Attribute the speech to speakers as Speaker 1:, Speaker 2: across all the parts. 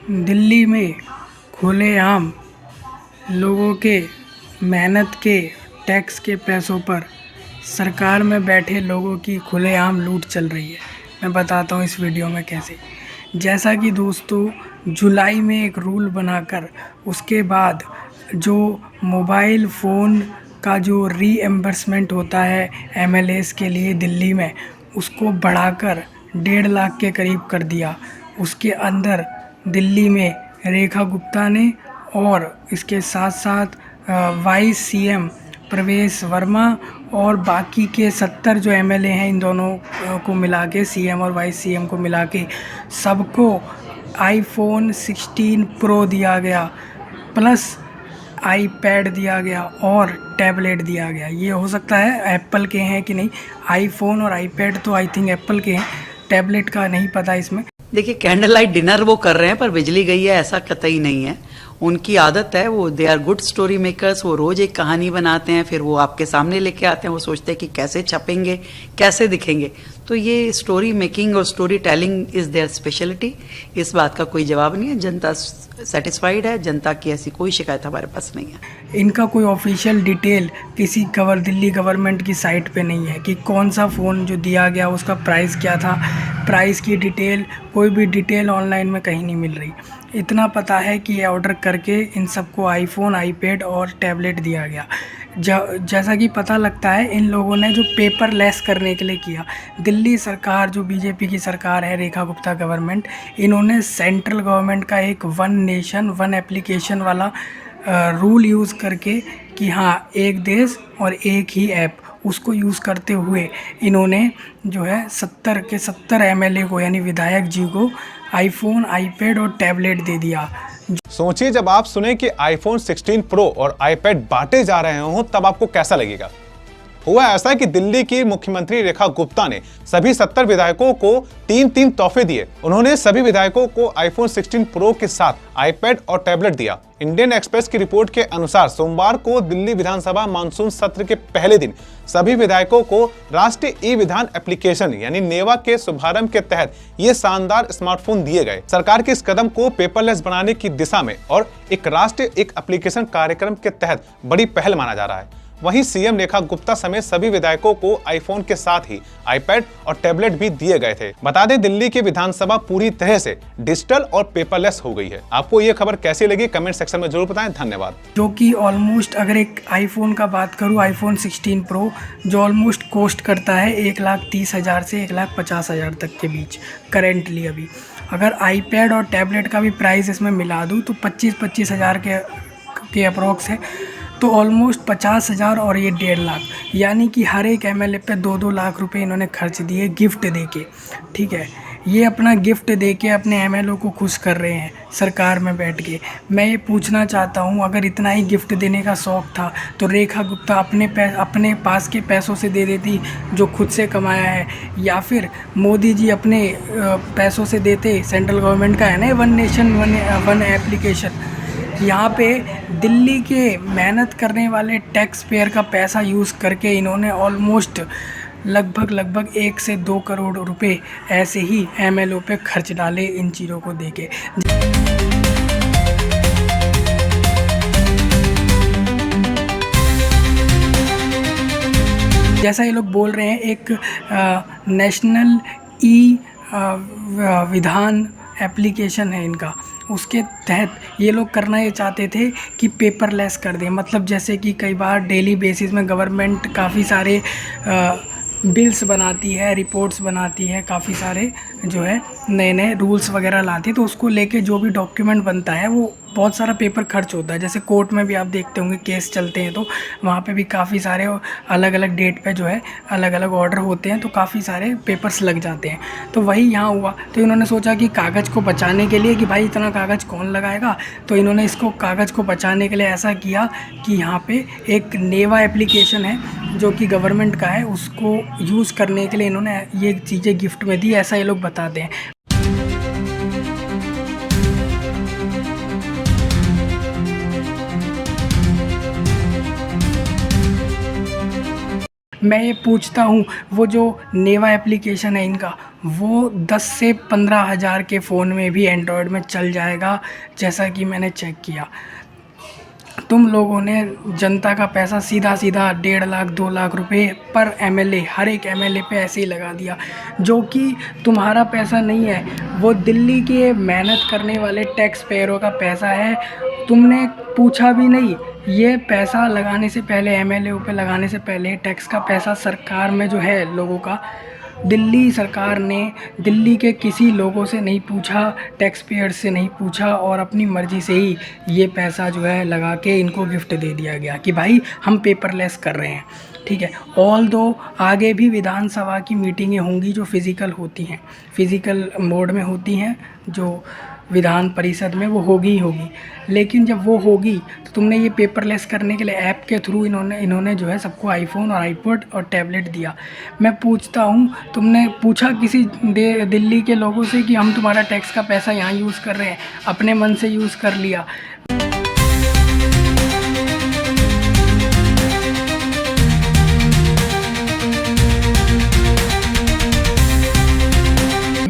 Speaker 1: दिल्ली में खुलेआम लोगों के मेहनत के टैक्स के पैसों पर सरकार में बैठे लोगों की खुलेआम लूट चल रही है। मैं बताता हूँ इस वीडियो में कैसे। जैसा कि दोस्तों, जुलाई में एक रूल बनाकर उसके बाद जो मोबाइल फ़ोन का जो रीएम्बर्समेंट होता है एमएलएस के लिए दिल्ली में, उसको बढ़ाकर 1.5 लाख के करीब कर दिया। उसके अंदर दिल्ली में रेखा गुप्ता ने और इसके साथ साथ वाइस सीएम प्रवेश वर्मा और बाकी के 70 जो एमएलए हैं, इन दोनों को मिला के, सीएम और वाइस सीएम को मिला के सबको आईफोन 16 प्रो दिया गया, प्लस आईपैड दिया गया और टैबलेट दिया गया। ये हो सकता है एप्पल के हैं कि नहीं। आईफोन और आईपैड तो आई थिंक एप्पल के हैं, टैबलेट का नहीं पता इसमें।
Speaker 2: देखिए, कैंडल लाइट डिनर वो कर रहे हैं पर बिजली गई है ऐसा कतई नहीं है। उनकी आदत है, वो they are good story makers. वो रोज एक कहानी बनाते हैं, फिर वो आपके सामने लेके आते हैं। वो सोचते हैं कि कैसे छपेंगे, कैसे दिखेंगे। तो ये स्टोरी मेकिंग और story telling is there speciality. इस बात का कोई जवाब नहीं है। जनता सेटिस्फाइड है, जनता की ऐसी कोई शिकायत हमारे पास नहीं है।
Speaker 1: इनका कोई ऑफिशियल डिटेल किसी दिल्ली गवर्नमेंट की साइट पे नहीं है कि कौन सा फ़ोन जो दिया गया उसका प्राइस क्या था। प्राइस की डिटेल, कोई भी डिटेल ऑनलाइन में कहीं नहीं मिल रही। इतना पता है कि ये ऑर्डर करके इन सबको आईफोन, आईपैड और टैबलेट दिया गया। जैसा कि पता लगता है, इन लोगों ने जो पेपरलेस करने के लिए किया, दिल्ली सरकार जो बीजेपी की सरकार है, रेखा गुप्ता गवर्नमेंट, इन्होंने सेंट्रल गवर्नमेंट का एक वन नेशन वन एप्लीकेशन वाला रूल यूज़ करके कि हाँ, एक देश और एक ही ऐप, उसको यूज़ करते हुए इन्होंने जो है 70 के 70 एमएलए को, यानी विधायक जी को, आईफोन, आईपैड और टैबलेट दे दिया।
Speaker 3: सोचिए, जब आप सुने कि आईफोन 16 प्रो और आईपैड बांटे जा रहे हों तब आपको कैसा लगेगा। हुआ ऐसा कि दिल्ली की मुख्यमंत्री रेखा गुप्ता ने सभी 70 विधायकों को 3-3 तोहफे दिए। उन्होंने सभी विधायकों को आईफोन 16 प्रो के साथ आईपैड और टैबलेट दिया। इंडियन एक्सप्रेस की रिपोर्ट के अनुसार सोमवार को दिल्ली विधानसभा मानसून सत्र के पहले दिन सभी विधायकों को राष्ट्रीय ई विधान एप्लीकेशन यानी नेवा के शुभारंभ के तहत ये शानदार स्मार्टफोन दिए गए। सरकार के इस कदम को पेपरलेस बनाने की दिशा में और एक राष्ट्रीय एक एप्लीकेशन कार्यक्रम के तहत बड़ी पहल माना जा रहा है। वहीं सीएम रेखा गुप्ता समेत सभी विधायकों को आईफोन के साथ ही आईपैड और टैबलेट भी दिए गए थे। बता दें, दिल्ली की विधानसभा पूरी तरह से डिजिटल और पेपरलेस हो गई है। आपको ये खबर कैसी लगी कमेंट सेक्शन में जरूर बताएं। धन्यवाद।
Speaker 1: जो कि ऑलमोस्ट, अगर एक आईफोन का बात करूँ, आईफोन 16 प्रो जो ऑलमोस्ट कॉस्ट करता है 1,30,000 से 1,50,000 तक के बीच करेंटली। अभी अगर आईपैड और टैबलेट का भी प्राइस इसमें मिला दूँ तो 25-25 हज़ार के अप्रोक्स है। तो ऑलमोस्ट 50,000 और ये 1.5 लाख, यानी कि हर एक एमएलए पे 2-2 लाख रुपए इन्होंने खर्च दिए गिफ्ट देके। ठीक है, ये अपना गिफ्ट देके अपने एमएलए को खुश कर रहे हैं सरकार में बैठ के। मैं ये पूछना चाहता हूँ, अगर इतना ही गिफ्ट देने का शौक़ था तो रेखा गुप्ता अपने पास के पैसों से दे देती जो खुद से कमाया है, या फिर मोदी जी अपने पैसों से देते। सेंट्रल गवर्नमेंट का है ना वन नेशन वन एप्लीकेशन। यहाँ पे दिल्ली के मेहनत करने वाले टैक्स पेयर का पैसा यूज़ करके इन्होंने ऑलमोस्ट लगभग 1 से 2 करोड़ रुपए ऐसे ही एमएलओ पे खर्च डाले इन चीज़ों को देके। जैसा ये लोग बोल रहे हैं, एक नेशनल ई विधान एप्लीकेशन है इनका, उसके तहत ये लोग करना ये चाहते थे कि पेपरलेस कर दें। मतलब जैसे कि कई बार डेली बेसिस में गवर्नमेंट काफ़ी सारे बिल्स बनाती है, रिपोर्ट्स बनाती है, काफ़ी सारे जो है नए रूल्स वगैरह लाती है, तो उसको लेके जो भी डॉक्यूमेंट बनता है वो बहुत सारा पेपर खर्च होता है। जैसे कोर्ट में भी आप देखते होंगे केस चलते हैं तो वहाँ पे भी काफ़ी सारे अलग अलग डेट पे जो है अलग अलग ऑर्डर होते हैं, तो काफ़ी सारे पेपर्स लग जाते हैं। तो वही यहाँ हुआ। तो इन्होंने सोचा कि कागज़ को बचाने के लिए कि भाई इतना कागज़ कौन लगाएगा, तो इन्होंने इसको कागज़ को बचाने के लिए ऐसा किया कि यहाँ पे एक नेवा एप्लीकेशन है जो कि गवर्नमेंट का है, उसको यूज़ करने के लिए इन्होंने ये चीज़ें गिफ्ट में दी, ऐसा ये लोग बताते हैं। मैं ये पूछता हूँ, वो जो नेवा एप्लीकेशन है इनका, वो 10 से 15 हज़ार के फ़ोन में भी एंड्रॉयड में चल जाएगा, जैसा कि मैंने चेक किया। तुम लोगों ने जनता का पैसा सीधा सीधा 1.5 लाख 2 लाख रुपए पर एमएलए, हर एक एमएलए पे ऐसे ही लगा दिया, जो कि तुम्हारा पैसा नहीं है, वो दिल्ली के मेहनत करने वाले टैक्स पेयरों का पैसा है। तुमने पूछा भी नहीं। ये पैसा लगाने से पहले, एमएलए पे लगाने से पहले, टैक्स का पैसा सरकार में जो है लोगों का, दिल्ली सरकार ने दिल्ली के किसी लोगों से नहीं पूछा, टैक्स पेयर से नहीं पूछा, और अपनी मर्ज़ी से ही ये पैसा जो है लगा के इनको गिफ्ट दे दिया गया कि भाई हम पेपरलेस कर रहे हैं। ठीक है, ऑल दो आगे भी विधानसभा की मीटिंगें होंगी जो फिज़िकल होती हैं, फिज़िकल मोड में होती हैं, जो विधान परिषद में वो होगी ही होगी। लेकिन जब वो होगी तो तुमने ये पेपरलेस करने के लिए ऐप के थ्रू इन्होंने जो है सबको आईफोन और आईपॉड और टैबलेट दिया। मैं पूछता हूँ, तुमने पूछा किसी दिल्ली के लोगों से कि हम तुम्हारा टैक्स का पैसा यहाँ यूज़ कर रहे हैं? अपने मन से यूज़ कर लिया।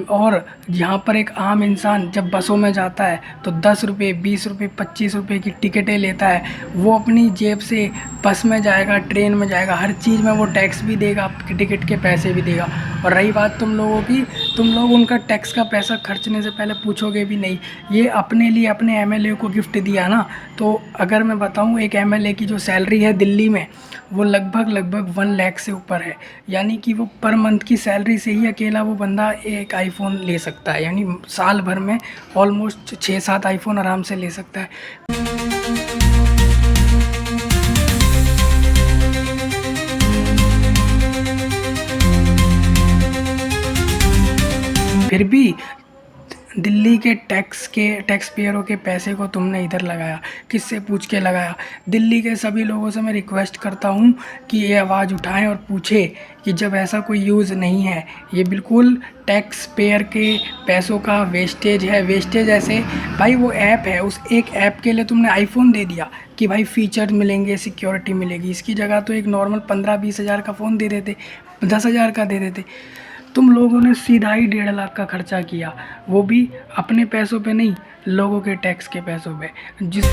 Speaker 1: और यहाँ पर एक आम इंसान जब बसों में जाता है तो 10 रुपये, 20 रुपये, 25 रुपये की टिकटें लेता है। वो अपनी जेब से बस में जाएगा, ट्रेन में जाएगा, हर चीज़ में वो टैक्स भी देगा, टिकट के पैसे भी देगा। और रही बात तुम लोगों की, तुम लोग उनका टैक्स का पैसा खर्चने से पहले पूछोगे भी नहीं। ये अपने लिए अपने एमएलए को गिफ्ट दिया ना। तो अगर मैं बताऊँ, एक एमएलए की जो सैलरी है दिल्ली में, वो लगभग 1 लाख से ऊपर है। यानी कि वो पर मंथ की सैलरी से ही अकेला वो बंदा एक आईफोन ले सकता है। यानी साल भर में ऑलमोस्ट 6-7 आईफोन आराम से ले सकता है। फिर भी दिल्ली के टैक्स पेयरों के पैसे को तुमने इधर लगाया, किससे पूछ के लगाया? दिल्ली के सभी लोगों से मैं रिक्वेस्ट करता हूँ कि ये आवाज़ उठाएं और पूछे कि जब ऐसा कोई यूज़ नहीं है, ये बिल्कुल टैक्स पेयर के पैसों का वेस्टेज है। वेस्टेज ऐसे भाई, वो ऐप है, उस एक ऐप के लिए तुमने आईफोन दे दिया कि भाई फ़ीचर मिलेंगे, सिक्योरिटी मिलेगी। इसकी जगह तो एक नॉर्मल 15-20 हज़ार का फ़ोन दे देते, 10 हज़ार का दे देते। तुम लोगों ने सीधा ही 1.5 लाख का खर्चा किया, वो भी अपने पैसों पे नहीं, लोगों के टैक्स के पैसों पे। जिस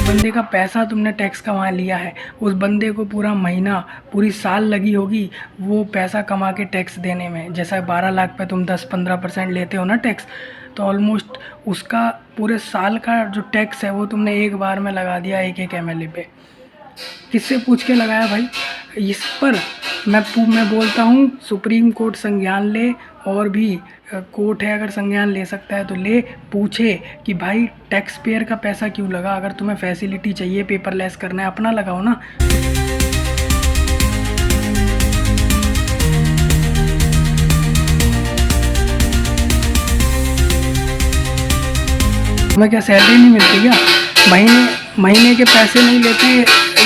Speaker 1: बंदे का पैसा तुमने टैक्स का वहाँ लिया है, उस बंदे को पूरा महीना, पूरी साल लगी होगी वो पैसा कमा के टैक्स देने में। जैसा 12 लाख पे तुम 10-15% लेते हो ना टैक्स, तो ऑलमोस्ट उसका पूरे साल का जो टैक्स है वो तुमने एक बार में लगा दिया एक एमएलए पे। किससे पूछ के लगाया भाई? इस पर मैं बोलता हूँ सुप्रीम कोर्ट संज्ञान ले, और भी कोर्ट है अगर संज्ञान ले सकता है तो ले, पूछे कि भाई टैक्स पेयर का पैसा क्यों लगा? अगर तुम्हें फैसिलिटी चाहिए, पेपरलेस करना है, अपना लगाओ ना। तुम्हें क्या सैलरी नहीं मिलती क्या? महीने के पैसे नहीं लेते?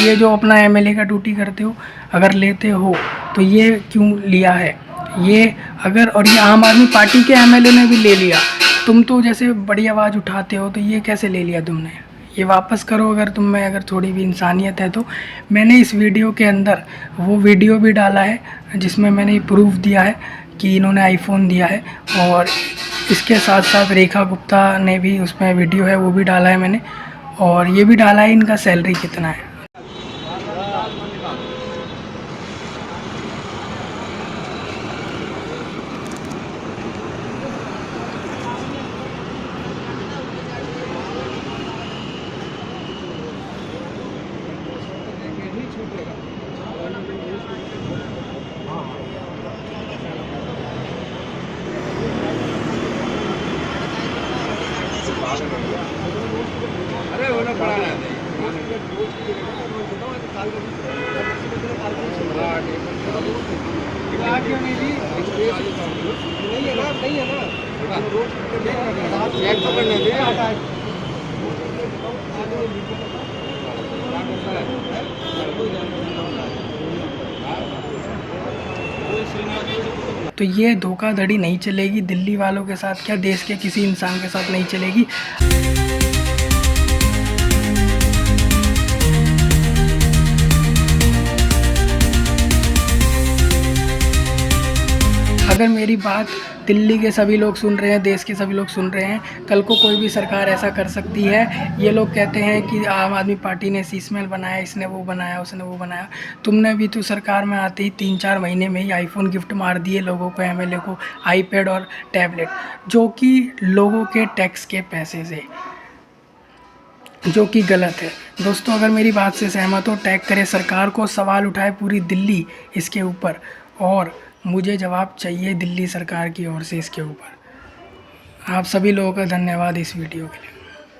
Speaker 1: ये जो अपना एमएलए का ड्यूटी करते हो, अगर लेते हो तो ये क्यों लिया है? ये अगर, और ये आम आदमी पार्टी के एमएलए ने भी ले लिया, तुम तो जैसे बड़ी आवाज़ उठाते हो, तो ये कैसे ले लिया तुमने? ये वापस करो अगर तुम में अगर थोड़ी भी इंसानियत है तो। मैंने इस वीडियो के अंदर वो वीडियो भी डाला है जिसमें मैंने प्रूफ दिया है कि इन्होंने आईफोन दिया है, और इसके साथ साथ रेखा गुप्ता ने भी उसमें वीडियो है, वो भी डाला है मैंने, और ये भी डाला है इनका सैलरी कितना है।
Speaker 4: अरे वो लोग पड़ा रहते हैं।
Speaker 1: तो ये धोखाधड़ी नहीं चलेगी दिल्ली वालों के साथ, क्या देश के किसी इंसान के साथ नहीं चलेगी। अगर मेरी बात दिल्ली के सभी लोग सुन रहे हैं, देश के सभी लोग सुन रहे हैं, कल को कोई भी सरकार ऐसा कर सकती है। ये लोग कहते हैं कि आम आदमी पार्टी ने शीशमहल बनाया, इसने वो बनाया, उसने वो बनाया। तुमने भी तो सरकार में आते ही 3-4 महीने में ही आईफोन गिफ्ट मार दिए लोगों को, एमएलए को आईपैड और टैबलेट, जो कि लोगों के टैक्स के पैसे से, जो कि गलत है। दोस्तों, अगर मेरी बात से सहमत हो, टैग करे सरकार को, सवाल उठाए पूरी दिल्ली इसके ऊपर, और मुझे जवाब चाहिए दिल्ली सरकार की ओर से इसके ऊपर। आप सभी लोगों का धन्यवाद इस वीडियो के लिए।